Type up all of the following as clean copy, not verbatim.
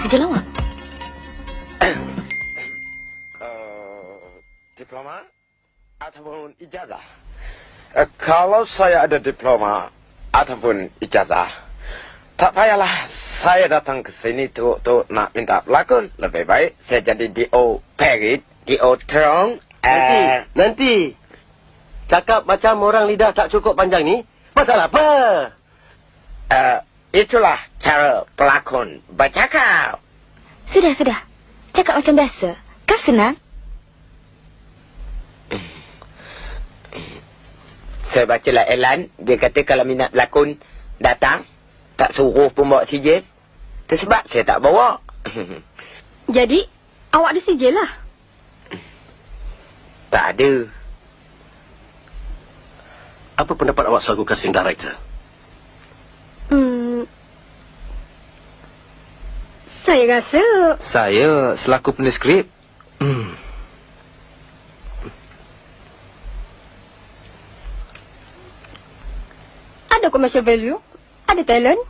saja lawak? Diploma ataupun ijazah. Kalau saya ada diploma ataupun ijazah, tak payahlah saya datang ke sini tu nak minta pelakon. Lebih baik saya jadi D.O. Perit, D.O. Terong. Nanti. Cakap macam orang lidah tak cukup panjang ni, pasal apa? Itulah cara pelakon bercakap. Sudah. Cakap macam biasa. Kan senang? Saya bacalah elan, dia kata kalau minat berlakon, datang. Tak suruh pun bawa sijil. Itu sebab saya tak bawa. Jadi, awak ada sijil lah. Tak ada. Apa pendapat awak selaku casting director? Saya rasa... Saya selaku penulis skrip. Ada commercial value. Ada talent.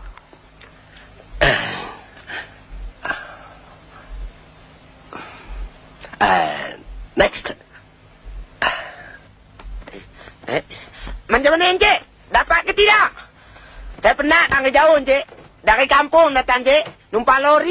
Next. Macam mana Encik? Dapat ke tidak? Saya penat nak ke jauh Encik. Dari kampung datang Encik. Numpang lori.